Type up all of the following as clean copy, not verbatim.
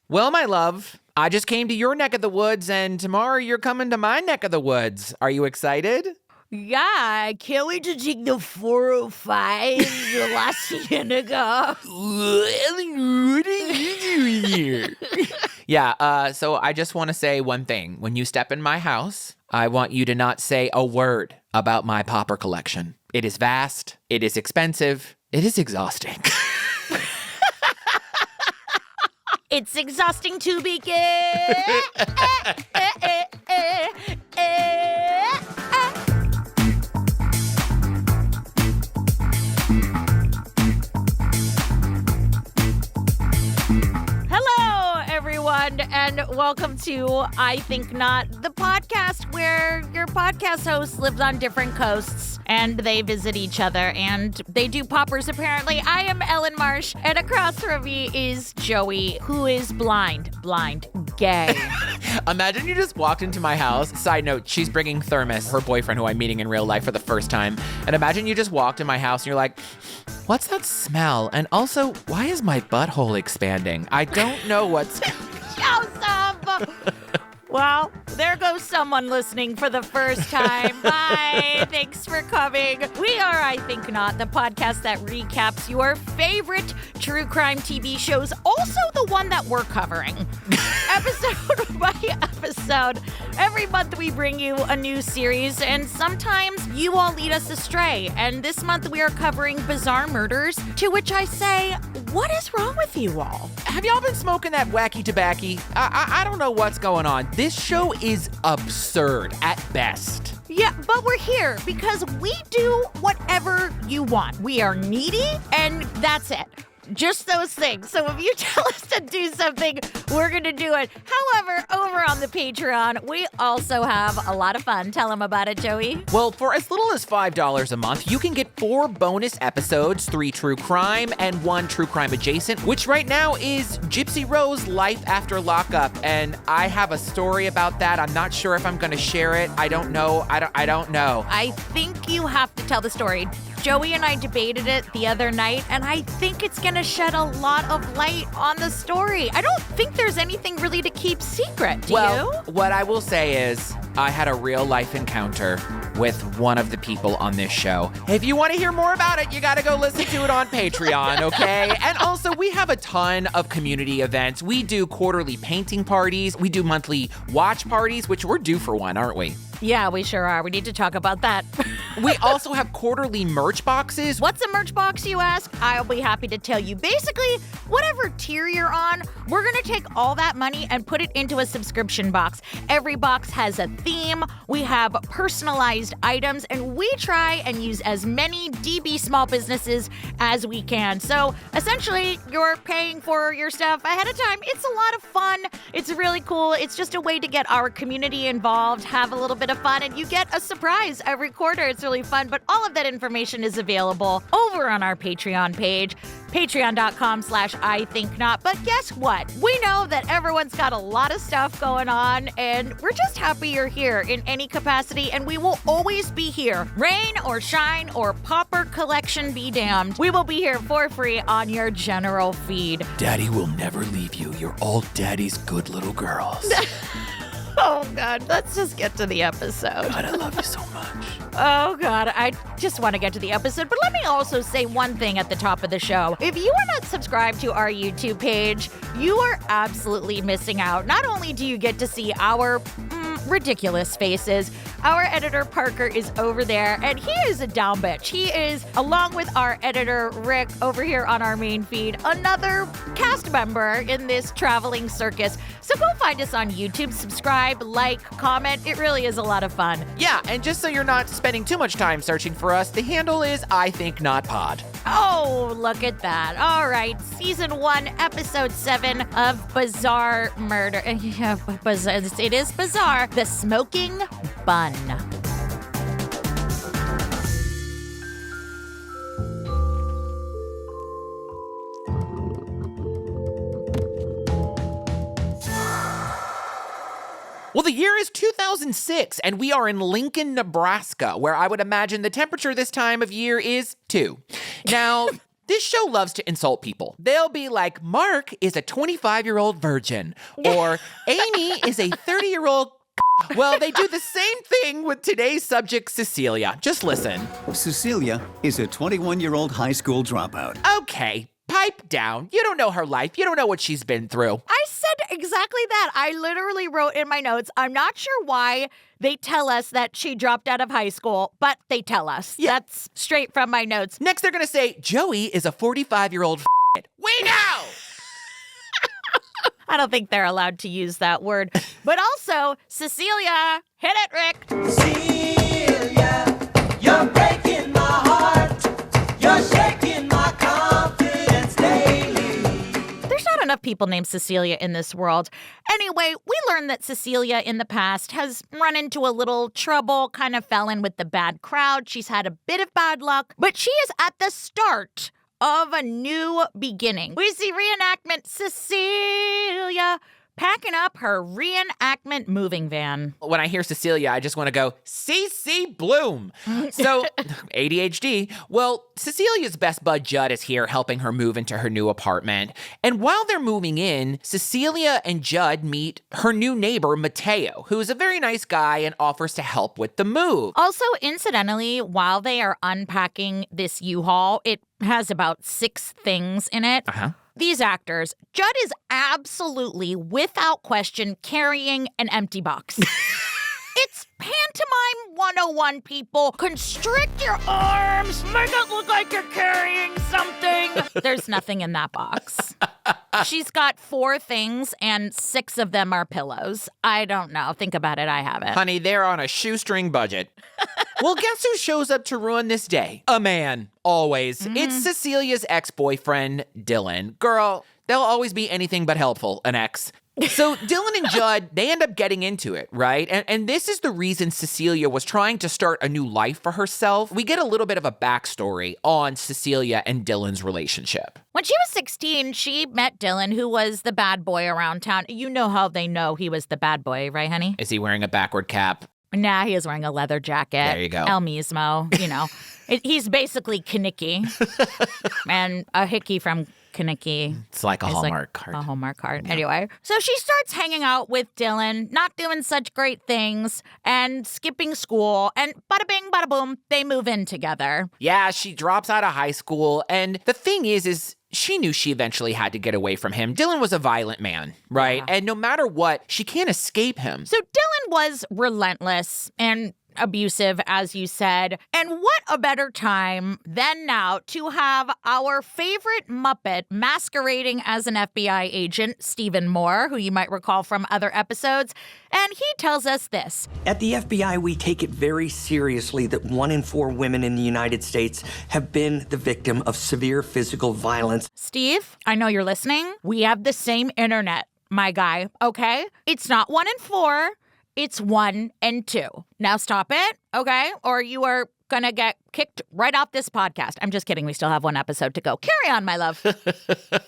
Well, my love, I just came to your neck of the woods, and tomorrow you're coming to my neck of the woods. Are you excited? Yeah, I can't wait to take the 405 to La Cienega. What are you doing here? Yeah, so I just want to say one thing. When you step in my house, I want you to not say a word about my popper collection. It is vast. It is expensive. It is exhausting. It's exhausting to begin. Hello, everyone, and welcome to I Think Not, the podcast where your podcast host lives on different coasts and they visit each other and they do poppers, apparently. I am Ellen Marsh, and across from me is Joey, who is blind, gay. Imagine you just walked into my house. Side note, she's bringing Thermos, her boyfriend who I'm meeting in real life for the first time. And imagine you just walked in my house and you're like, what's that smell? And also, why is my butthole expanding? I don't know what's... Joseph! Well, there goes someone listening for the first time. Bye. Thanks for coming. We are I Think Not, the podcast that recaps your favorite true crime TV shows, also the one that we're covering. Episode by episode. Every month we bring you a new series, and sometimes you all lead us astray. And this month we are covering bizarre murders, to which I say, what is wrong with you all? Have y'all been smoking that wacky tobacco? I don't know what's going on. This show is absurd at best. Yeah, but we're here because we do whatever you want. We are needy, and that's it. Just those things. So if you tell us to do something, we're going to do it. However, over on the Patreon, we also have a lot of fun. Tell them about it, Joey. Well, for as little as $5 a month, you can get 4 bonus episodes, 3 true crime and 1 true crime adjacent, which right now is Gypsy Rose Life After Lockup. And I have a story about that. I'm not sure if I'm going to share it. I don't know. I don't know. I think you have to tell the story. Joey and I debated it the other night, and I think it's going to shed a lot of light on the story. I don't think there's anything really to keep secret, do you? What I will say is I had a real-life encounter with one of the people on this show. If you want to hear more about it, you got to go listen to it on Patreon, okay? And also, we have a ton of community events. We do quarterly painting parties. We do monthly watch parties, which we're due for one, aren't we? Yeah, we sure are. We need to talk about that. We also have quarterly merch boxes. What's a merch box, you ask? I'll be happy to tell you. Basically, whatever tier you're on, we're going to take all that money and put it into a subscription box. Every box has a theme. We have personalized items, and we try and use as many DB small businesses as we can. So essentially, you're paying for your stuff ahead of time. It's a lot of fun. It's really cool. It's just a way to get our community involved, have a little bit of fun, and you get a surprise every quarter. It's really fun, but all of that information is available over on our Patreon page, patreon.com/IThinkNot. But guess what? We know that everyone's got a lot of stuff going on, and we're just happy you're here in any capacity, and we will always be here. Rain or shine or popper collection be damned. We will be here for free on your general feed. Daddy will never leave you. You're all Daddy's good little girls. Oh, God, let's just get to the episode. God, I love you so much. Oh, God, I just want to get to the episode. But let me also say one thing at the top of the show. If you are not subscribed to our YouTube page, you are absolutely missing out. Not only do you get to see our ridiculous faces, our editor Parker is over there, and he is a down bitch. He is, along with our editor Rick over here on our main feed, another cast member in this traveling circus. So go find us on YouTube, subscribe, like, comment. It really is a lot of fun. Yeah, and just so you're not spending too much time searching for us, the handle is I Think Not Pod. Oh, look at that. All right, Season 1, Episode 7 of Bizarre Murder. Yeah, it is bizarre. The Smoking Bun. Well, the year is 2006, and we are in Lincoln, Nebraska, where I would imagine the temperature this time of year is 2. Now, This show loves to insult people. They'll be like, Mark is a 25-year-old virgin, or Amy is a 30-year-old. Well, they do the same thing with today's subject, Cecilia. Just listen. Cecilia is a 21-year-old high school dropout. Okay, pipe down. You don't know her life. You don't know what she's been through. I said exactly that. I literally wrote in my notes, I'm not sure why they tell us that she dropped out of high school, but they tell us. Yeah. That's straight from my notes. Next, they're going to say, Joey is a 45-year-old We know! I don't think they're allowed to use that word. But also, Cecilia, hit it, Rick. Cecilia, you're breaking my heart. You're shaking my confidence daily. There's not enough people named Cecilia in this world. Anyway, we learned that Cecilia in the past has run into a little trouble, kind of fell in with the bad crowd. She's had a bit of bad luck, but she is at the start of a new beginning. We see reenactment Cecilia packing up her reenactment moving van. When I hear Cecilia, I just want to go, CC Bloom. So, ADHD. Well, Cecilia's best bud Judd is here helping her move into her new apartment. And while they're moving in, Cecilia and Judd meet her new neighbor, Matteo, who is a very nice guy and offers to help with the move. Also, incidentally, while they are unpacking this U-Haul, it has about 6 things in it. These actors, Judd is absolutely, without question, carrying an empty box. It's pantomime 101, people. Constrict your arms. Make it look like you're carrying something. There's nothing in that box. She's got 4 things, and 6 of them are pillows. I don't know. Think about it. I haven't. Honey, they're on a shoestring budget. Well, guess who shows up to ruin this day? A man, always. It's Cecilia's ex-boyfriend, Dylan. Girl, they'll always be anything but helpful, an ex. So Dylan and Judd, they end up getting into it, right? And this is the reason Cecilia was trying to start a new life for herself. We get a little bit of a backstory on Cecilia and Dylan's relationship. When she was 16, she met Dylan, who was the bad boy around town. You know how they know he was the bad boy, right, honey? Is he wearing a backward cap? Nah, he is wearing a leather jacket. There you go. El mismo, you know. He's basically Kaniki. And a hickey from Kaniki. It's like a Hallmark card. A Hallmark card. Yeah. Anyway, so she starts hanging out with Dylan, not doing such great things, and skipping school. And bada bing, bada boom, they move in together. Yeah, she drops out of high school. And the thing is she knew she eventually had to get away from him. Dylan was a violent man, right? Yeah. And no matter what, she can't escape him. So Dylan was relentless and abusive, as you said. And what a better time than now to have our favorite Muppet masquerading as an FBI agent, Stephen Moore, who you might recall from other episodes. And he tells us this. At the FBI, we take it very seriously that 1 in 4 women in the United States have been the victim of severe physical violence. Steve, I know you're listening. We have the same internet, my guy, okay? It's not 1 in 4. It's 1 and 2. Now stop it, okay? Or you are gonna get kicked right off this podcast. I'm just kidding. We still have 1 episode to go. Carry on, my love.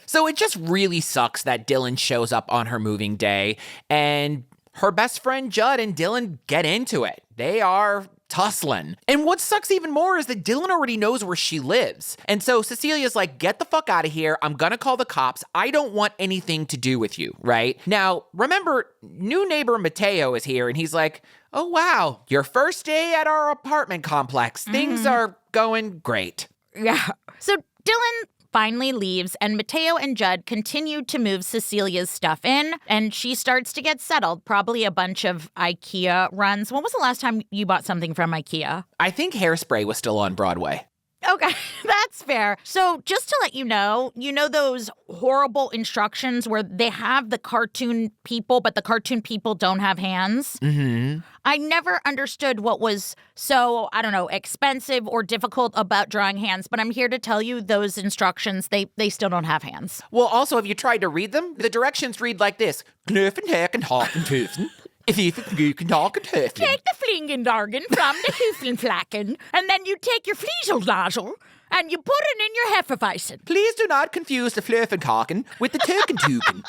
So it just really sucks that Dylan shows up on her moving day and her best friend Judd and Dylan get into it. They are tussling. And what sucks even more is that Dylan already knows where she lives. And so Cecilia's like, get the fuck out of here. I'm gonna call the cops. I don't want anything to do with you, right? Now, remember, new neighbor Matteo is here and he's like, oh wow, your first day at our apartment complex. Things are going great. Yeah. So Dylan finally leaves, and Matteo and Judd continue to move Cecilia's stuff in, and she starts to get settled. Probably a bunch of IKEA runs. When was the last time you bought something from IKEA? I think Hairspray was still on Broadway. Okay, that's fair. So just to let you know those horrible instructions where they have the cartoon people, but the cartoon people don't have hands? Mm-hmm. I never understood what was so, I don't know, expensive or difficult about drawing hands, but I'm here to tell you those instructions, they still don't have hands. Well, also, have you tried to read them? The directions read like this. Knuffen, hecken, haken, tufen. If you think you can talk and Take the flingendargen from the Hüflenflacken, and then you take your Flieselnasel and you put it in your Hefeweizen. Please do not confuse the Flöfenkaken with the Turkentuken.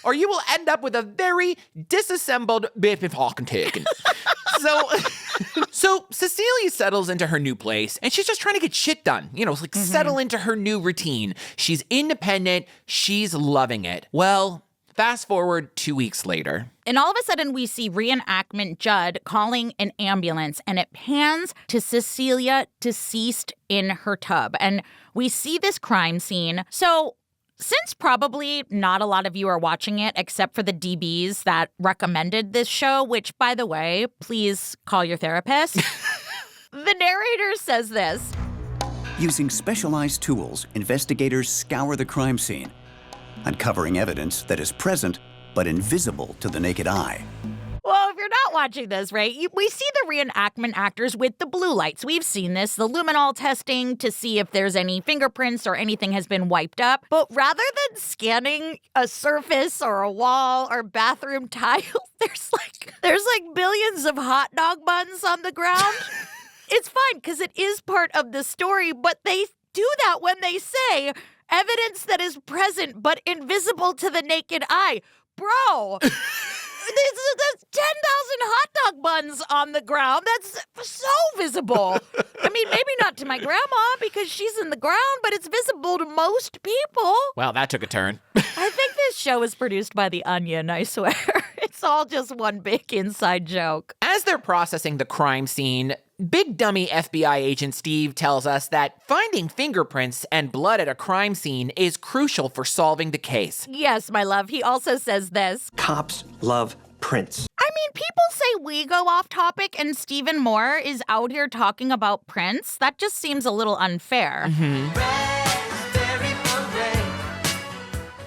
Or you will end up with a very disassembled Biffenhaken. So Cecilia settles into her new place, and she's just trying to get shit done. Settle into her new routine. She's independent. She's loving it. Well, fast forward 2 weeks later. And all of a sudden, we see reenactment Judd calling an ambulance, and it pans to Cecilia deceased in her tub. And we see this crime scene. So since probably not a lot of you are watching it, except for the DBs that recommended this show, which, by the way, please call your therapist, the narrator says this. Using specialized tools, investigators scour the crime scene, uncovering evidence that is present but invisible to the naked eye. Well, if you're not watching this, right, we see the reenactment actors with the blue lights. We've seen this, the luminol testing to see if there's any fingerprints or anything has been wiped up. But rather than scanning a surface or a wall or bathroom tile, there's like billions of hot dog buns on the ground. It's fine because it is part of the story, but they do that when they say evidence that is present but invisible to the naked eye. Bro, there's 10,000 hot dog buns on the ground. That's so visible. I mean, maybe not to my grandma because she's in the ground, but it's visible to most people. Well, that took a turn. I think this show is produced by The Onion, I swear. It's all just one big inside joke. As they're processing the crime scene, big dummy FBI agent Steve tells us that finding fingerprints and blood at a crime scene is crucial for solving the case. Yes, my love. He also says this. Cops love prints. I mean, people say we go off topic and Stephen Moore is out here talking about prints. That just seems a little unfair.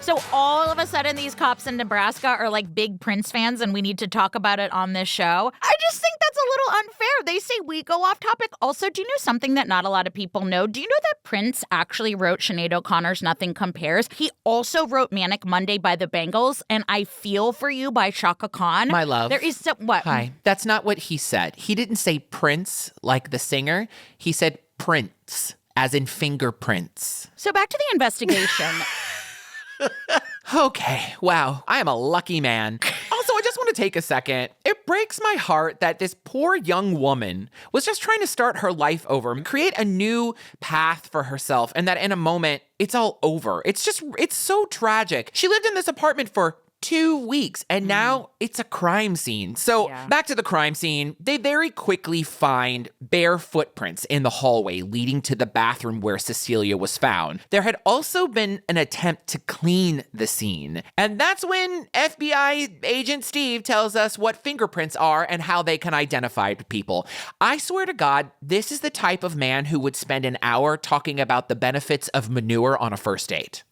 So all of a sudden, these cops in Nebraska are like big Prince fans and we need to talk about it on this show. I just think that's a little unfair. They say we go off topic. Also, do you know something that not a lot of people know? Do you know that Prince actually wrote Sinead O'Connor's Nothing Compares? He also wrote Manic Monday by the Bangles and I Feel For You by Shaka Khan. My love. There is some, what? Hi. That's not what he said. He didn't say Prince like the singer. He said prints, as in fingerprints. So back to the investigation. Okay, wow, I am a lucky man. Also, I just want to take a second. It breaks my heart that this poor young woman was just trying to start her life over, create a new path for herself, and that in a moment, it's all over. It's so tragic. She lived in this apartment for 2 weeks, and now it's a crime scene. So back to the crime scene, they very quickly find bare footprints in the hallway leading to the bathroom where Cecilia was found. There had also been an attempt to clean the scene. And that's when FBI agent Steve tells us what fingerprints are and how they can identify people. I swear to God, this is the type of man who would spend an hour talking about the benefits of manure on a first date.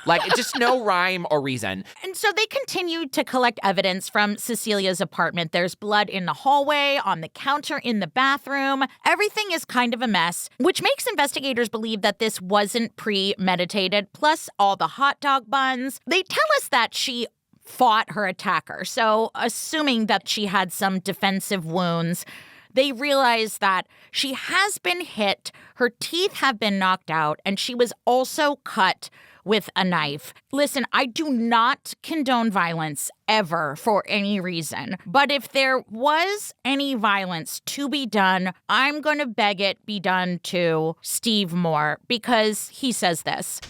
Like, just no rhyme or reason. And so they continue to collect evidence from Cecilia's apartment. There's blood in the hallway, on the counter, in the bathroom. Everything is kind of a mess, which makes investigators believe that this wasn't premeditated, plus all the hot dog buns. They tell us that she fought her attacker. So assuming that she had some defensive wounds, they realize that she has been hit, her teeth have been knocked out, and she was also cut with a knife. Listen, I do not condone violence ever for any reason. But if there was any violence to be done, I'm going to beg it be done to Steve Moore because he says this.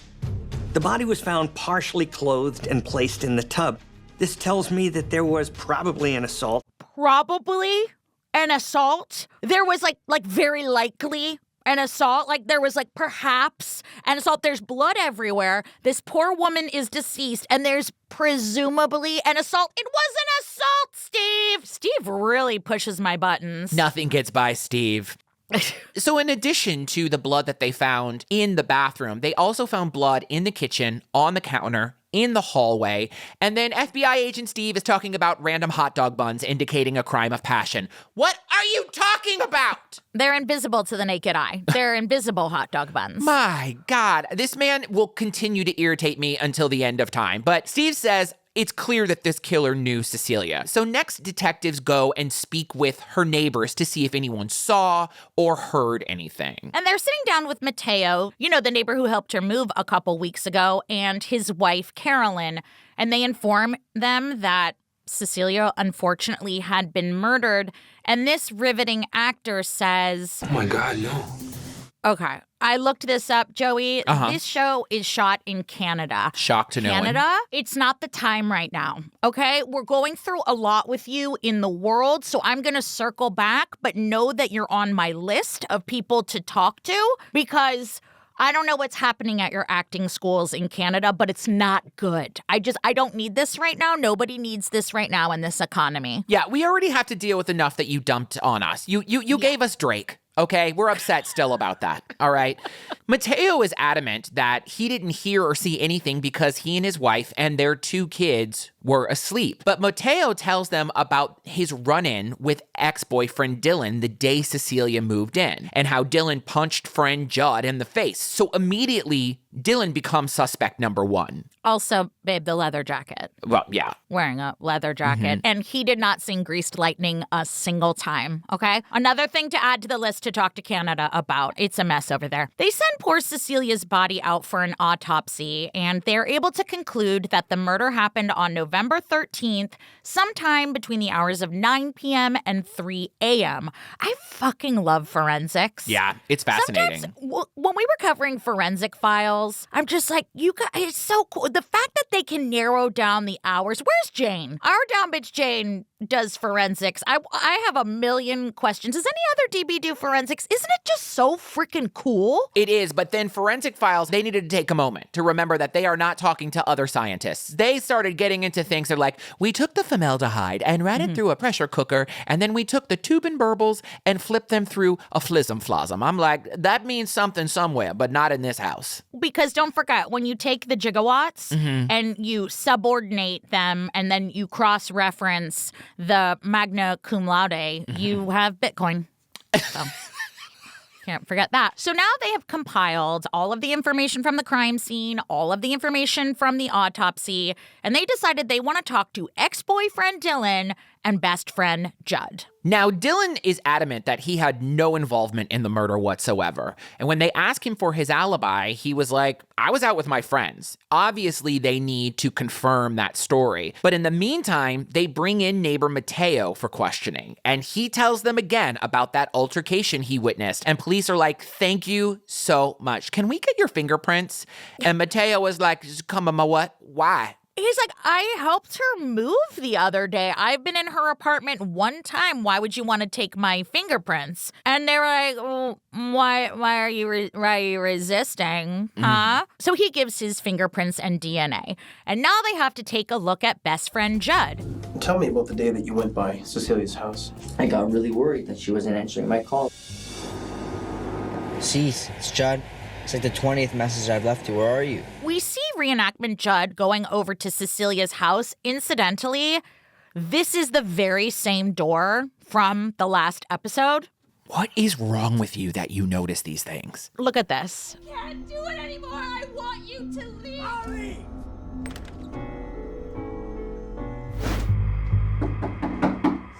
The body was found partially clothed and placed in the tub. This tells me that there was probably an assault. Probably an assault? There was like very likely an assault, like there was like perhaps an assault. There's blood everywhere. This poor woman is deceased and there's presumably an assault. It was an assault, Steve. Steve really pushes my buttons. Nothing gets by Steve. So in addition to the blood that they found in the bathroom, they also found blood in the kitchen, on the counter, in the hallway. And then FBI agent Steve is talking about random hot dog buns indicating a crime of passion. What are you talking about? They're invisible to the naked eye. They're invisible hot dog buns. My God, this man will continue to irritate me until the end of time. But Steve says it's clear that this killer knew Cecilia. So next, detectives go and speak with her neighbors to see if anyone saw or heard anything. And they're sitting down with Matteo, you know, the neighbor who helped her move a couple weeks ago, and his wife, Carolyn. And they inform them that Cecilia, unfortunately, had been murdered And this riveting actor says, Oh my God, no. okay, I looked this up, Joey. This show is shot in Canada. Shock to no one. Canada, it's not the time right now, okay? We're going through a lot with you in the world, so I'm going to circle back, but know that you're on my list of people to talk to because I don't know what's happening at your acting schools in Canada, but it's not good. I don't need this right now. Nobody needs this right now in this economy. Yeah, we already have to deal with enough that you dumped on us. You gave us Drake. Okay, we're upset still about that, all right? Matteo is adamant that he didn't hear or see anything because he and his wife and their 2 kids were asleep. But Matteo tells them about his run-in with ex-boyfriend Dylan the day Cecilia moved in and how Dylan punched friend Judd in the face. So immediately, Dylan becomes suspect number 1. Also, babe, the leather jacket. Well, yeah. Wearing a leather jacket. And he did not sing Greased Lightning a single time, okay? Another thing to add to the list to talk to Canada about. It's a mess over there. They send poor Cecilia's body out for an autopsy, and they're able to conclude that the murder happened on November 13th, sometime between the hours of 9 p.m. and 3 a.m. I fucking love forensics. Yeah, it's fascinating. Sometimes when we were covering forensic files, I'm just like, you guys, it's so cool. The fact that they can narrow down the hours. Where's Jane? Our down bitch Jane does forensics. I have a million questions. Does any other DB do forensics? Isn't it just so freaking cool? It is, but then forensic files, they needed to take a moment to remember that they are not talking to other scientists. They started getting into things. They're like, we took the formaldehyde and ran it through a pressure cooker, and then we took the tube and burbles and flipped them through a flism-flosm. I'm like, that means something somewhere, but not in this house. Because don't forget, when you take the gigawatts and you subordinate them and then you cross-reference the magna cum laude, you have Bitcoin. So can't forget that. So now they have compiled all of the information from the crime scene, all of the information from the autopsy, and they decided they want to talk to ex-boyfriend Dylan and best friend Judd. Now, Dylan is adamant that he had no involvement in the murder whatsoever. And when they asked him for his alibi, he was like, I was out with my friends. Obviously, they need to confirm that story. But in the meantime, they bring in neighbor Matteo for questioning. And he tells them again about that altercation he witnessed. And police are like, thank you so much. Can we get your fingerprints? And Matteo was like, come on, my what? Why? He's like, I helped her move the other day. I've been in her apartment one time. Why would you want to take my fingerprints? And they were like, well, why are you resisting? Huh? So he gives his fingerprints and DNA. And now they have to take a look at best friend Judd. Tell me about the day that you went by Cecilia's house. I got really worried that she wasn't answering my call. Cease, it's Judd. It's like the 20th message I've left you. Where are you? We see reenactment Judd going over to Cecilia's house. Incidentally, this is the very same door from the last episode. What is wrong with you that you notice these things? Look at this. Can't do it anymore. I want you to leave. Hurry!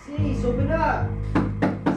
Cease, open up.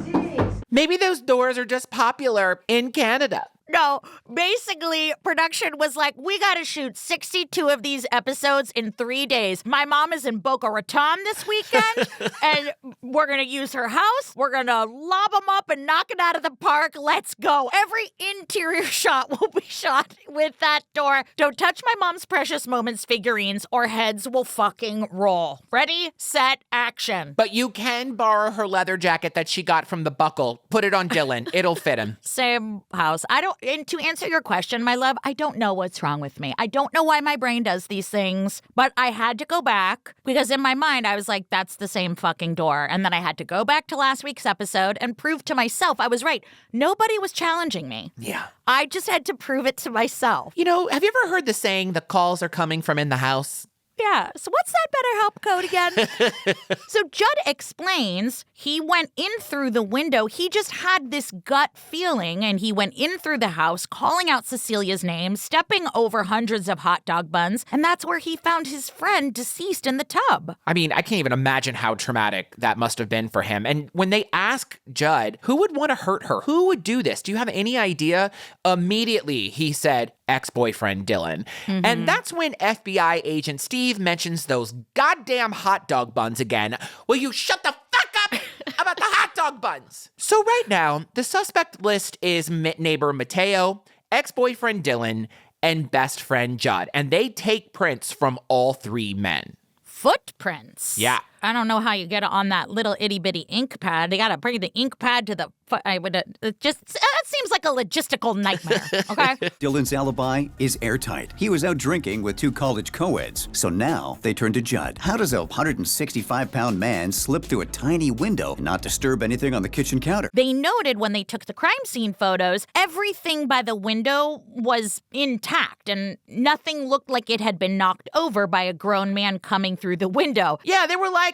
Cease. Maybe those doors are just popular in Canada. No, basically, production was like, we got to shoot 62 of these episodes in 3 days. My mom is in Boca Raton this weekend, and we're going to use her house. We're going to lob them up and knock it out of the park. Let's go. Every interior shot will be shot with that door. Don't touch my mom's precious moments figurines or heads will fucking roll. Ready, set, action. But you can borrow her leather jacket that she got from the buckle. Put it on Dylan. It'll fit him. Same house. And to answer your question, my love, I don't know what's wrong with me. I don't know why my brain does these things, but I had to go back because in my mind, I was like, that's the same fucking door. And then I had to go back to last week's episode and prove to myself I was right. Nobody was challenging me. Yeah. I just had to prove it to myself. You know, have you ever heard the saying, the calls are coming from in the house? Yeah. So what's that BetterHelp code again? So Judd explains he went in through the window. He just had this gut feeling and he went in through the house, calling out Cecilia's name, stepping over hundreds of hot dog buns. And that's where he found his friend deceased in the tub. I mean, I can't even imagine how traumatic that must have been for him. And when they ask Judd, who would want to hurt her? Who would do this? Do you have any idea? Immediately, he said, ex-boyfriend Dylan. And that's when FBI agent Steve mentions those goddamn hot dog buns again. Will you shut the fuck up about the hot dog buns. So right now, the suspect list is neighbor Matteo, ex-boyfriend Dylan, and best friend Judd. And they take prints from all three men. Footprints? Yeah. I don't know how you get it on that little itty-bitty ink pad. They got to bring the ink pad to the foot. That seems like a logistical nightmare, okay? Dylan's alibi is airtight. He was out drinking with two college co-eds, so now they turn to Judd. How does a 165-pound man slip through a tiny window and not disturb anything on the kitchen counter? They noted when they took the crime scene photos, everything by the window was intact and nothing looked like it had been knocked over by a grown man coming through the window. Yeah, they were like,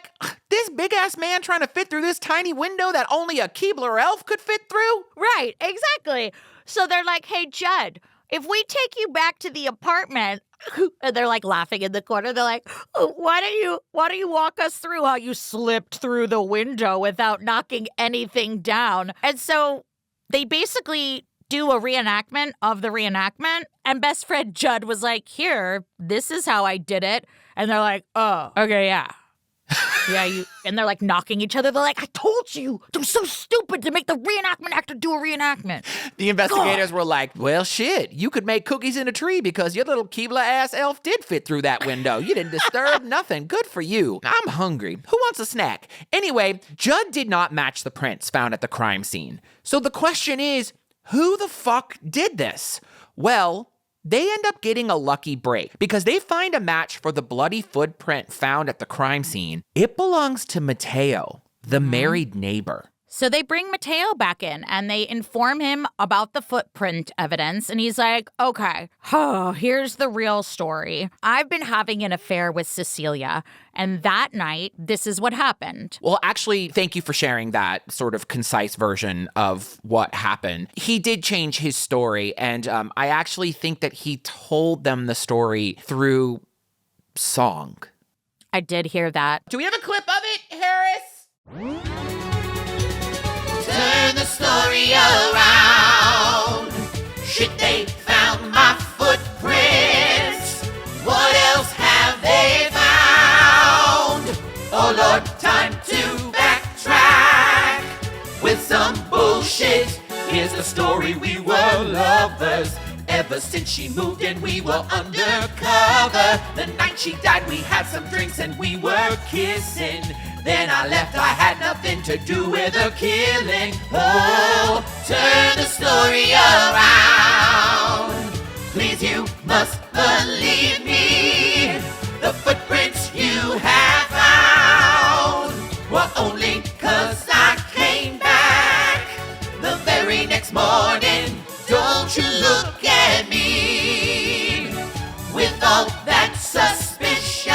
this big-ass man trying to fit through this tiny window that only a Keebler elf could fit through? Right, exactly. So they're like, hey, Judd, if we take you back to the apartment, and they're like laughing in the corner, they're like, why don't you walk us through how you slipped through the window without knocking anything down? And so they basically do a reenactment of the reenactment, and best friend Judd was like, here, this is how I did it. And they're like, oh, okay, yeah. Yeah, and they're like knocking each other. They're like, I told you, I'm so stupid to make the reenactment actor do a reenactment. The investigators were like, well, shit, you could make cookies in a tree because your little Keebler-ass elf did fit through that window. You didn't disturb nothing. Good for you. I'm hungry. Who wants a snack? Anyway, Judd did not match the prints found at the crime scene. So the question is, who the fuck did this? Well, they end up getting a lucky break because they find a match for the bloody footprint found at the crime scene. It belongs to Matteo, the married neighbor. So they bring Matteo back in and they inform him about the footprint evidence. And he's like, okay, here's the real story. I've been having an affair with Cecilia. And that night, this is what happened. Well, actually, thank you for sharing that sort of concise version of what happened. He did change his story. And I actually think that he told them the story through song. I did hear that. Do we have a clip of it, Harris? Turn the story around. Shit, they found my footprints. What else have they found? Oh Lord, time to backtrack with some bullshit. Here's the story, we were lovers ever since she moved in, we were undercover. The night she died, we had some drinks and we were kissing. Then I left, I had nothing to do with the killing. Oh, turn the story around. Please, you must believe me. The footprints you have found were only 'cause I came back the very next morning. Don't you look at me with all that suspicion.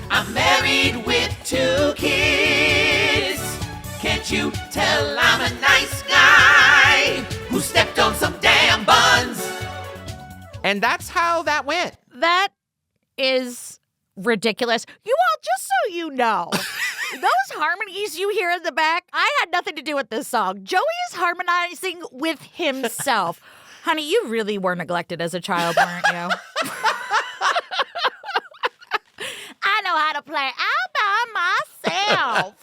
I'm married with 2 kids. Can't you tell I'm a nice guy who stepped on some damn buns? And that's how that went. That is ridiculous. You all, just so you know, those harmonies you hear in the back, I had nothing to do with this song. Joey is harmonizing with himself. Honey, you really were neglected as a child, weren't you? I know how to play all by myself.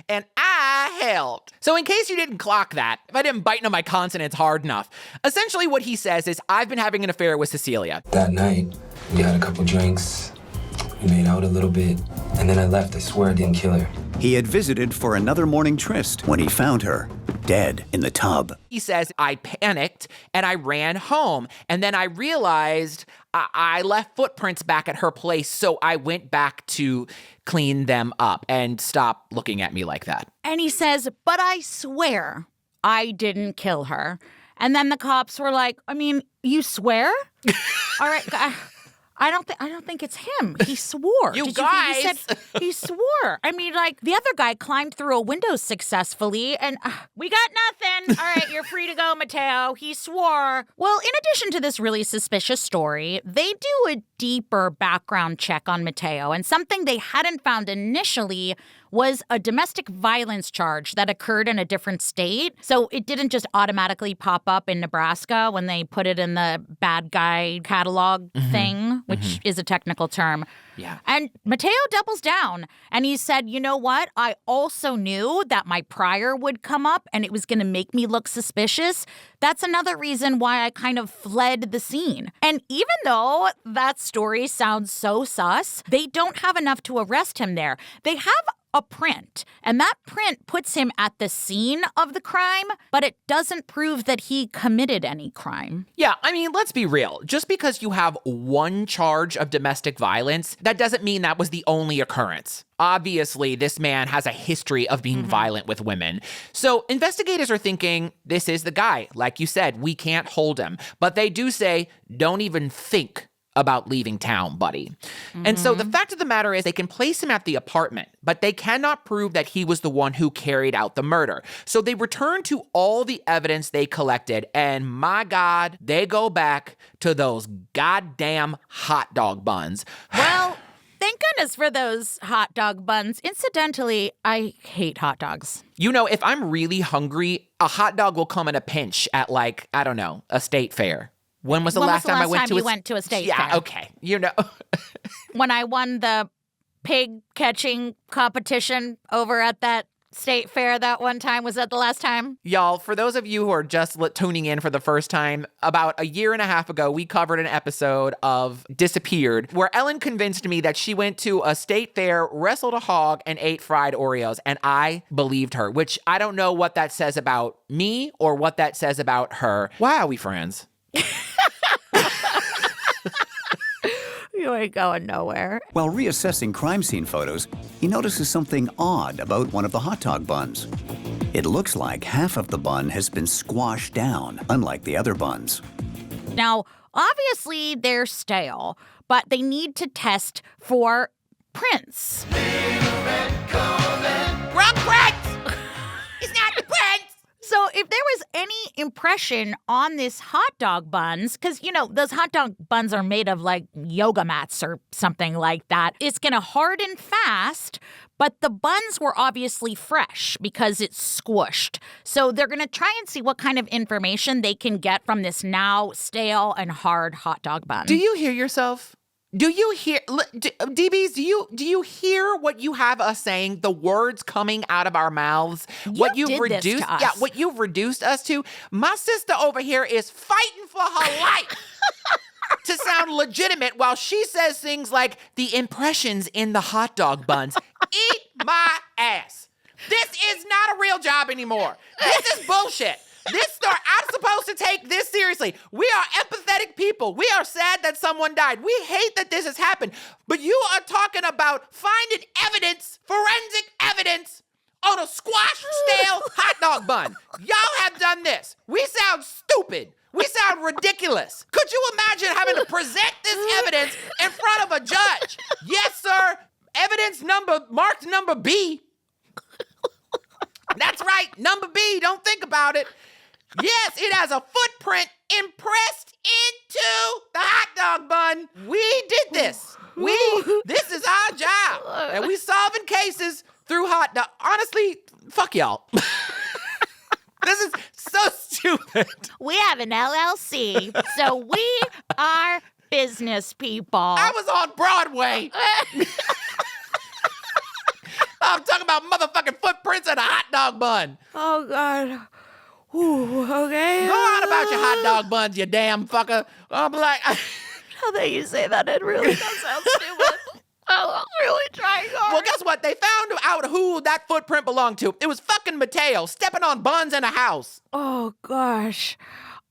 And I helped. So in case you didn't clock that, if I didn't bite into my consonants hard enough, essentially what he says is, I've been having an affair with Cecilia. That night, we had a couple drinks, we made out a little bit, and then I left. I swear I didn't kill her. He had visited for another morning tryst when he found her dead in the tub. He says, I panicked and I ran home. And then I realized I left footprints back at her place. So I went back to clean them up and stop looking at me like that. And he says, but I swear I didn't kill her. And then the cops were like, I mean, you swear? All right, I don't think it's him. He swore. You Did guys. He said he swore. I mean, like, the other guy climbed through a window successfully, and we got nothing. All right, you're free to go, Matteo. He swore. Well, in addition to this really suspicious story, they do a deeper background check on Matteo, and something they hadn't found initially was a domestic violence charge that occurred in a different state. So it didn't just automatically pop up in Nebraska when they put it in the bad guy catalog thing, which is a technical term. Yeah. And Matteo doubles down and he said, you know what? I also knew that my prior would come up and it was going to make me look suspicious. That's another reason why I kind of fled the scene. And even though that story sounds so sus, they don't have enough to arrest him there. They have a print, and that print puts him at the scene of the crime, but it doesn't prove that he committed any crime. Yeah, I mean, let's be real. Just because you have one charge of domestic violence, that doesn't mean that was the only occurrence. Obviously, this man has a history of being violent with women. So investigators are thinking, this is the guy. Like you said, we can't hold him. But they do say, don't even think about leaving town, buddy. And so the fact of the matter is they can place him at the apartment, but they cannot prove that he was the one who carried out the murder. So they return to all the evidence they collected, and my God, they go back to those goddamn hot dog buns. Well, thank goodness for those hot dog buns. Incidentally, I hate hot dogs. You know, if I'm really hungry, a hot dog will come in a pinch at, like, I don't know, a state fair. When was the last time I went to you went to a state fair? Yeah, okay. You know. When I won the pig catching competition over at that state fair that one time. Was that the last time? Y'all, for those of you who are just tuning in for the first time, about a year and a half ago, we covered an episode of Disappeared where Ellen convinced me that she went to a state fair, wrestled a hog, and ate fried Oreos. And I believed her, which I don't know what that says about me or what that says about her. Why are we friends? You ain't going nowhere. While reassessing crime scene photos, he notices something odd about one of the hot dog buns. It looks like half of the bun has been squashed down, unlike the other buns. Now, obviously, they're stale, but they need to test for prints. Wrong prince! It's not the prince! So if there was any impression on this hot dog buns, because, you know, those hot dog buns are made of like yoga mats or something like that, it's going to harden fast, but the buns were obviously fresh because it's squished. So they're going to try and see what kind of information they can get from this now stale and hard hot dog bun. Do you hear yourself? Do you hear, DBs, do you hear what you have us saying, the words coming out of our mouths? What you've did reduced, this to us. Yeah, what you've reduced us to? My sister over here is fighting for her life to sound legitimate while she says things like the impressions in the hot dog buns. Eat my ass. This is not a real job anymore. This is bullshit. This story, I'm supposed to take this seriously. We are empathetic people. We are sad that someone died. We hate that this has happened. But you are talking about finding evidence, forensic evidence, on a squashed, stale hot dog bun. Y'all have done this. We sound stupid. We sound ridiculous. Could you imagine having to present this evidence in front of a judge? Yes, sir. Evidence marked number B. That's right, number B. Don't think about it. Yes, it has a footprint impressed into the hot dog bun. We did this. This is our job. And we solving cases through hot dog. Honestly, fuck y'all. This is so stupid. We have an LLC, so we are business people. I was on Broadway. I'm talking about motherfucking footprints in a hot dog bun. Oh, God. Ooh, okay. Go on about your hot dog buns, you damn fucker. I'm like... Now that you say that, it really does sound stupid. I'm really trying hard. Well, guess what? They found out who that footprint belonged to. It was fucking Matteo stepping on buns in a house. Oh, gosh.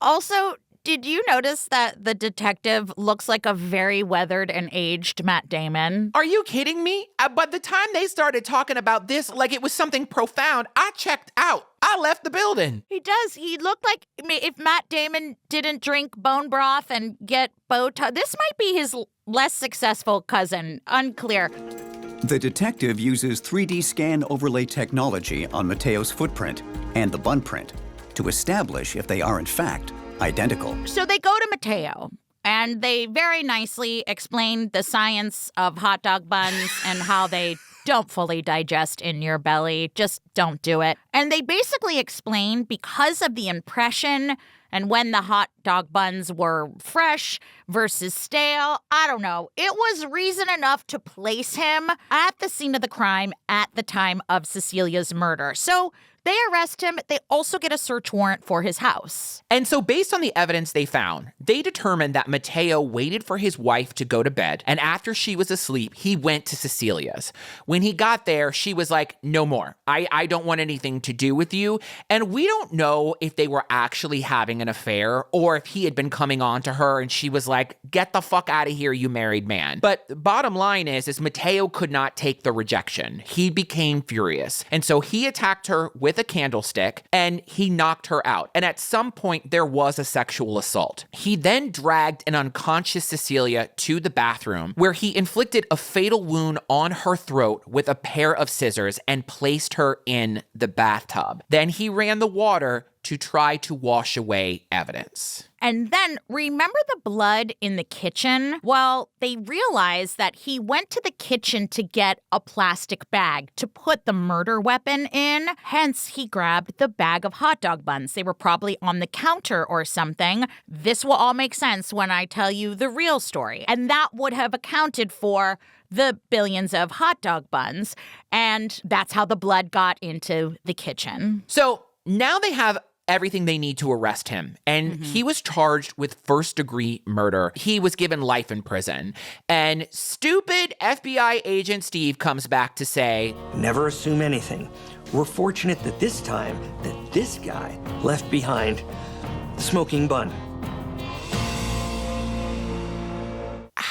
Also, did you notice that the detective looks like a very weathered and aged Matt Damon? Are you kidding me? By the time they started talking about this like it was something profound, I checked out. I left the building. He does. He looked like if Matt Damon didn't drink bone broth and get Botox. This might be his less successful cousin. Unclear. The detective uses 3D scan overlay technology on Matteo's footprint and the bun print to establish if they are, in fact, identical. So they go to Matteo, and they very nicely explain the science of hot dog buns and how they don't fully digest in your belly. Just don't do it. And they basically explain because of the impression and when the hot dog buns were fresh versus stale, I don't know. It was reason enough to place him at the scene of the crime at the time of Cecilia's murder. So they arrest him. They also get a search warrant for his house. And so based on the evidence they found, they determined that Matteo waited for his wife to go to bed, and after she was asleep, he went to Cecilia's. When he got there, she was like, no more. I don't want anything to do with you. And we don't know if they were actually having an affair or if he had been coming on to her and she was like, get the fuck out of here, you married man. But the bottom line is Matteo could not take the rejection. He became furious. And so he attacked her with a candlestick and he knocked her out. And at some point, there was a sexual assault. He then dragged an unconscious Cecilia to the bathroom where he inflicted a fatal wound on her throat with a pair of scissors and placed her in the bathtub. Then he ran the water to try to wash away evidence. And then, remember the blood in the kitchen? Well, they realized that he went to the kitchen to get a plastic bag to put the murder weapon in. Hence, he grabbed the bag of hot dog buns. They were probably on the counter or something. This will all make sense when I tell you the real story. And that would have accounted for the billions of hot dog buns. And that's how the blood got into the kitchen. So now they have everything they need to arrest him. And he was charged with first-degree murder. He was given life in prison. And stupid FBI agent Steve comes back to say, Never assume anything. We're fortunate that this time that this guy left behind the smoking bun.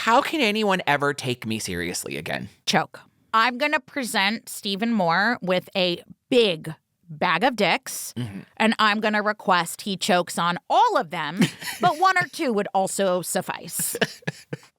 how can anyone ever take me seriously again? Choke. I'm going to present Stephen Moore with a big bag of dicks, and I'm going to request he chokes on all of them, but one or two would also suffice.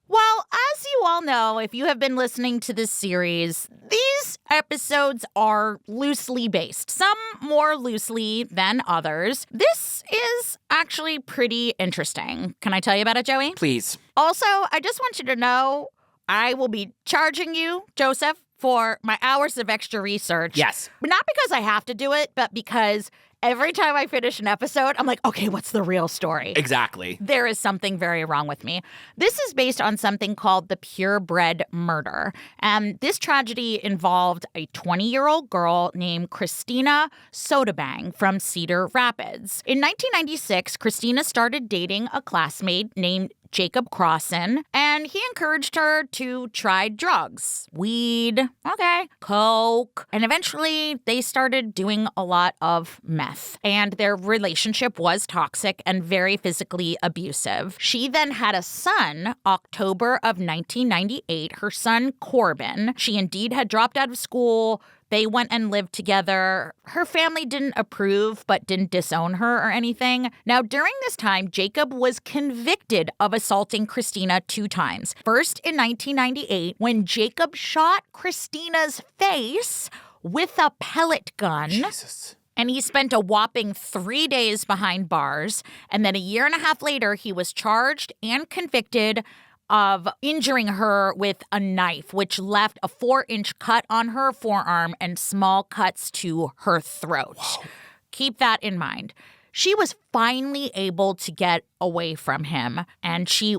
Well, as you all know, if you have been listening to this series, these episodes are loosely based, some more loosely than others. This is actually pretty interesting. Can I tell you about it, Joey? Please. Also, I just want you to know I will be charging you, Joseph, for my hours of extra research. Yes. Not because I have to do it, but because every time I finish an episode, I'm like, okay, what's the real story? Exactly. There is something very wrong with me. This is based on something called the purebred murder. And this tragedy involved a 20-year-old girl named Christina Sodabang from Cedar Rapids. In 1996, Christina started dating a classmate named Jacob Crossan, and he encouraged her to try drugs. Weed, okay, coke, and eventually they started doing a lot of meth. And their relationship was toxic and very physically abusive. She then had a son, October of 1998, her son Corbin. She indeed had dropped out of school. They went and lived together. Her family didn't approve, but didn't disown her or anything. Now, during this time, Jacob was convicted of assaulting Christina 2 times. First in 1998, when Jacob shot Christina's face with a pellet gun. Jesus. And he spent a whopping 3 days behind bars. And then a year and a half later, he was charged and convicted of injuring her with a knife, which left a 4-inch cut on her forearm and small cuts to her throat. Whoa. Keep that in mind. She was finally able to get away from him, and she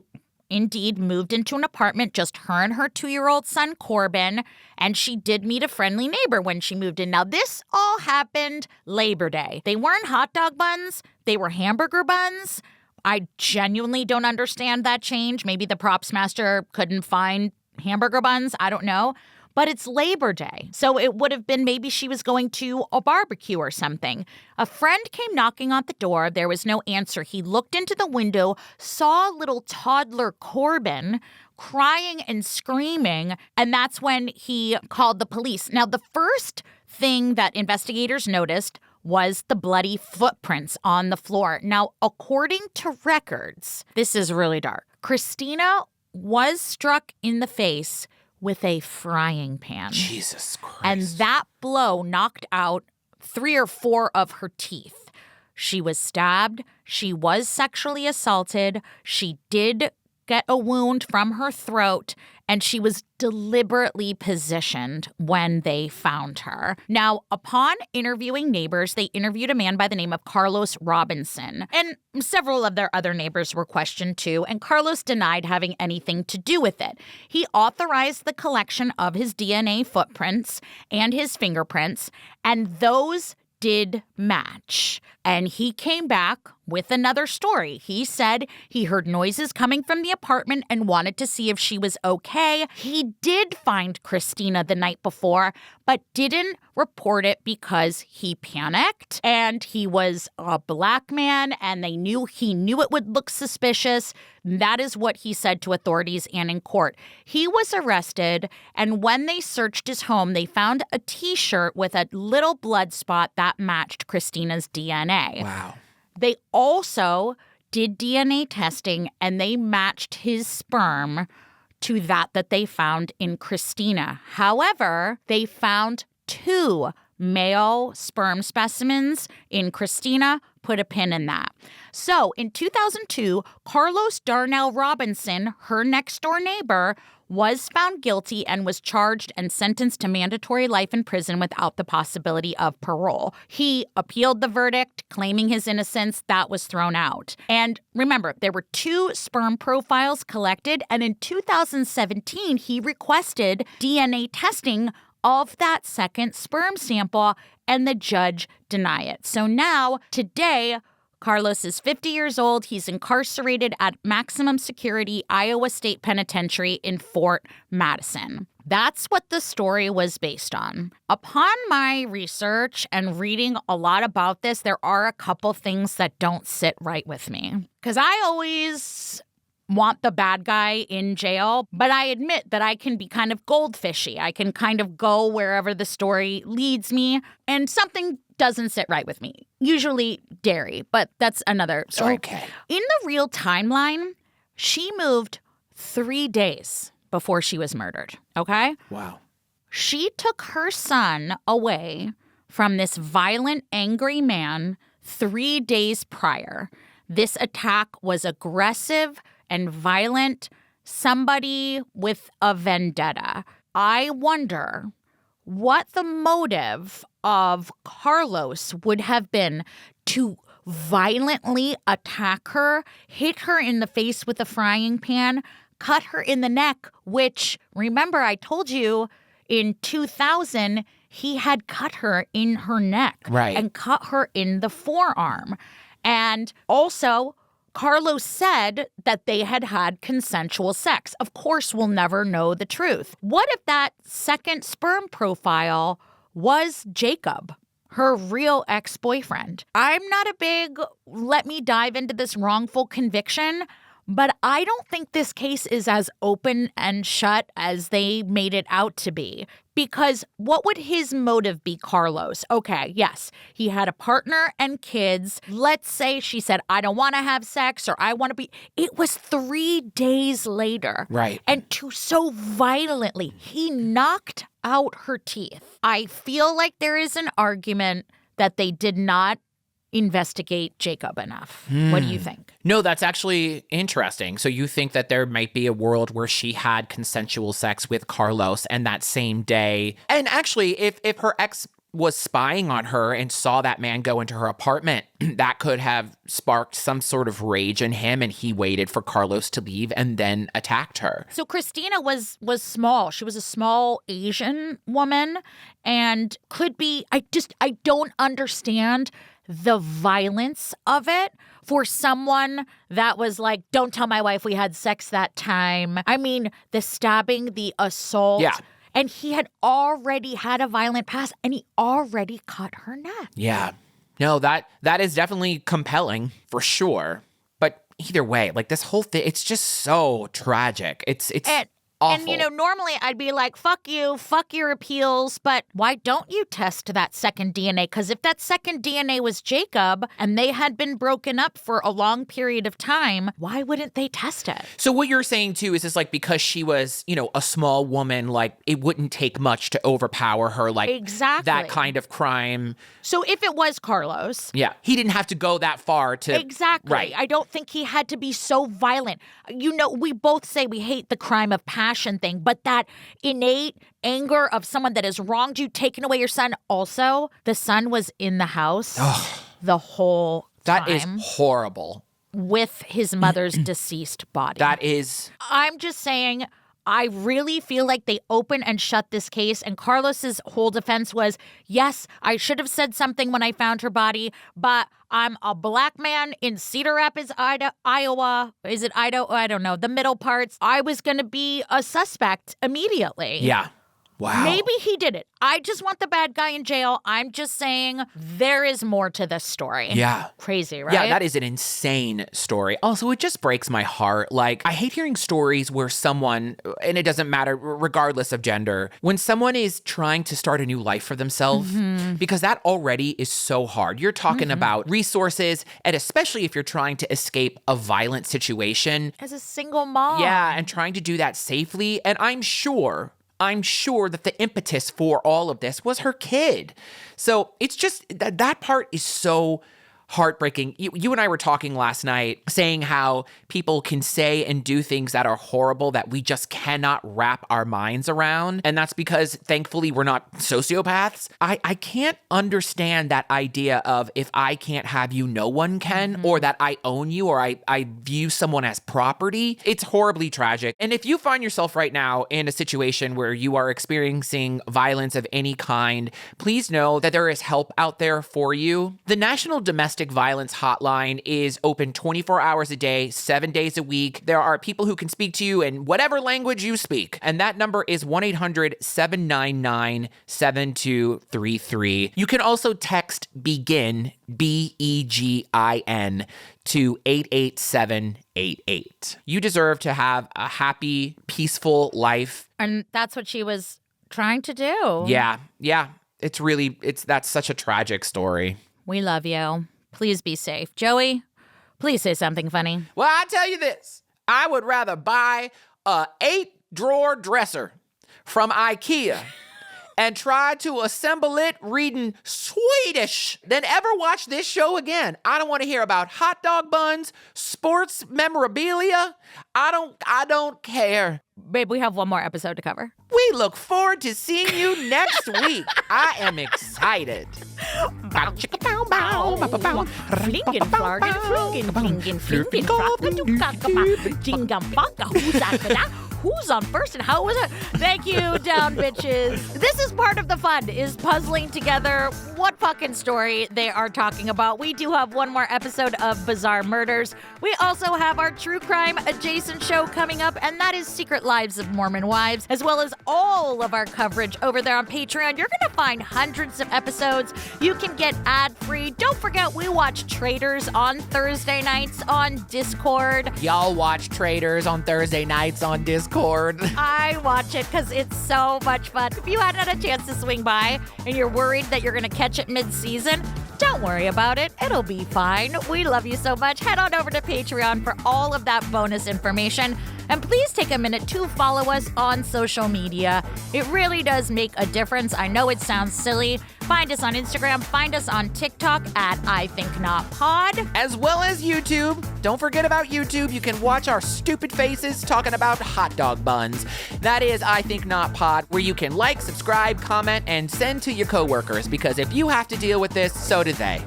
indeed moved into an apartment, just her and her 2-year-old son, Corbin, and she did meet a friendly neighbor when she moved in. Now, this all happened Labor Day. They weren't hot dog buns. They were hamburger buns. I genuinely don't understand that change. Maybe the props master couldn't find hamburger buns. I don't know. But it's Labor Day. So it would have been maybe she was going to a barbecue or something. A friend came knocking on the door. There was no answer. He looked into the window, saw little toddler Corbin crying and screaming, and that's when he called the police. Now, the first thing that investigators noticed was the bloody footprints on the floor. Now, according to records, this is really dark. Christina was struck in the face with a frying pan. Jesus Christ. And that blow knocked out 3 or 4 of her teeth. She was stabbed. She was sexually assaulted. She did get a wound from her throat, and she was deliberately positioned when they found her. Now, upon interviewing neighbors, they interviewed a man by the name of Carlos Robinson, and several of their other neighbors were questioned too, and Carlos denied having anything to do with it. He authorized the collection of his DNA footprints and his fingerprints, and those did match. And he came back with another story. He said he heard noises coming from the apartment and wanted to see if she was okay. He did find Christina the night before, but didn't report it because he panicked. And he was a black man, and he knew it would look suspicious. That is what he said to authorities and in court. He was arrested, and when they searched his home, they found a T-shirt with a little blood spot that matched Christina's DNA. Wow. They also did DNA testing, and they matched his sperm to that they found in Christina. However, they found 2 male sperm specimens in Christina. Put a pin in that. So in 2002, Carlos Darnell Robinson, her next-door neighbor, was found guilty and was charged and sentenced to mandatory life in prison without the possibility of parole. He appealed the verdict, claiming his innocence. That was thrown out. And remember, there were 2 sperm profiles collected, and in 2017, he requested DNA testing of that second sperm sample, and the judge denied it. So now, today, Carlos is 50 years old. He's incarcerated at maximum security Iowa State Penitentiary in Fort Madison. That's what the story was based on. Upon my research and reading a lot about this, there are a couple things that don't sit right with me. Because I always want the bad guy in jail, but I admit that I can be kind of goldfishy. I can kind of go wherever the story leads me, and something doesn't sit right with me. Usually dairy, but that's another story. Okay. In the real timeline, she moved 3 days before she was murdered, okay? Wow. She took her son away from this violent, angry man 3 days prior. This attack was aggressive and violent, somebody with a vendetta. I wonder what the motive of Carlos would have been to violently attack her, hit her in the face with a frying pan, cut her in the neck, which, remember, I told you in 2000, he had cut her in her neck. Right. And cut her in the forearm. And also, Carlos said that they had had consensual sex. Of course, we'll never know the truth. What if that second sperm profile was Jacob, her real ex-boyfriend? I'm not a big let me dive into this wrongful conviction, but I don't think this case is as open and shut as they made it out to be. Because what would his motive be, Carlos? Okay, yes, he had a partner and kids. Let's say she said, I don't want to have sex, or I want to be. It was 3 days later. Right. And to so violently, he knocked out her teeth. I feel like there is an argument that they did not investigate Jacob enough. What do you think? No, that's actually interesting. So you think that there might be a world where she had consensual sex with Carlos and that same day. And actually, if her ex was spying on her and saw that man go into her apartment, that could have sparked some sort of rage in him, and he waited for Carlos to leave and then attacked her. So Christina was small. She was a small Asian woman, and could be, I don't understand the violence of it for someone that was like, don't tell my wife we had sex that time. I mean, the stabbing, the assault. Yeah. And he had already had a violent past, and he already cut her neck. Yeah. No, that is definitely compelling for sure. But either way, like this whole thing, it's just so tragic. It's awful. And, normally I'd be like, fuck you, fuck your appeals, but why don't you test that second DNA? Because if that second DNA was Jacob and they had been broken up for a long period of time, why wouldn't they test it? So what you're saying, too, is like because she was, a small woman, like it wouldn't take much to overpower her, like exactly that kind of crime. So if it was Carlos. Yeah, he didn't have to go that far to. Exactly. Right. I don't think he had to be so violent. We both say we hate the crime of passion. passion thing, but that innate anger of someone that has wronged you, taken away your son. Also, the son was in the house the whole time. That is horrible. With his mother's deceased body. I'm just saying, I really feel like they open and shut this case, and Carlos's whole defense was, yes, I should have said something when I found her body, but I'm a black man in Cedar Rapids, Iowa. Is it Idaho? I don't know. The middle parts. I was going to be a suspect immediately. Yeah. Wow. Maybe he did it. I just want the bad guy in jail. I'm just saying there is more to this story. Yeah. Crazy, right? Yeah, that is an insane story. Also, it just breaks my heart. Like, I hate hearing stories where someone, and it doesn't matter regardless of gender, when someone is trying to start a new life for themselves, because that already is so hard. You're talking about resources, and especially if you're trying to escape a violent situation. As a single mom. Yeah, and trying to do that safely. And I'm sure that the impetus for all of this was her kid. So it's just that part is so heartbreaking. You and I were talking last night saying how people can say and do things that are horrible that we just cannot wrap our minds around. And that's because thankfully we're not sociopaths. I can't understand that idea of if I can't have you, no one can, or that I own you, or I view someone as property. It's horribly tragic. And if you find yourself right now in a situation where you are experiencing violence of any kind, please know that there is help out there for you. The National Domestic Violence Hotline is open 24 hours a day, 7 days a week. There are people who can speak to you in whatever language you speak. And that number is 1-800-799-7233. You can also text BEGIN, BEGIN, to 88788. You deserve to have a happy, peaceful life. And that's what she was trying to do. Yeah. That's such a tragic story. We love you. Please be safe. Joey, please say something funny. Well, I tell you this. I would rather buy a 8-drawer dresser from IKEA and try to assemble it reading Swedish than ever watch this show again. I don't want to hear about hot dog buns, sports memorabilia. I don't care. Babe, we have one more episode to cover. We look forward to seeing you next week. I am excited. Who's on first and how was it? Thank you, down bitches. This is part of the fun, is puzzling together what fucking story they are talking about. We do have one more episode of Bizarre Murders. We also have our true crime adjacent show coming up, and that is Secret Lives of Mormon Wives, as well as all of our coverage over there on Patreon. You're going to find hundreds of episodes. You can get ad-free. Don't forget, we watch Traitors on Thursday nights on Discord. Y'all watch Traitors on Thursday nights on Discord. I watch it because it's so much fun. If you hadn't had a chance to swing by and you're worried that you're going to catch it mid-season, don't worry about it. It'll be fine. We love you so much. Head on over to Patreon for all of that bonus information. And please take a minute to follow us on social media. It really does make a difference. I know it sounds silly. Find us on Instagram. Find us on TikTok at IThinkNotPod. As well as YouTube. Don't forget about YouTube. You can watch our stupid faces talking about hot dog buns. That is I Think Not Pod, where you can like, subscribe, comment, and send to your coworkers, because if you have to deal with this, so do they.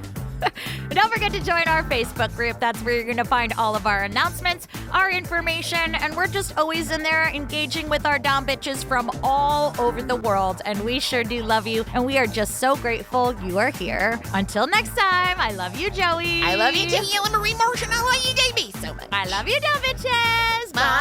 Don't forget to join our Facebook group. That's where you're going to find all of our announcements, our information, and we're just always in there engaging with our down bitches from all over the world. And we sure do love you, and we are just so grateful you are here. Until next time, I love you, Joey. I love you too, Ellen Marie Martian. I love you, JB, so much. I love you, down bitches. Bye.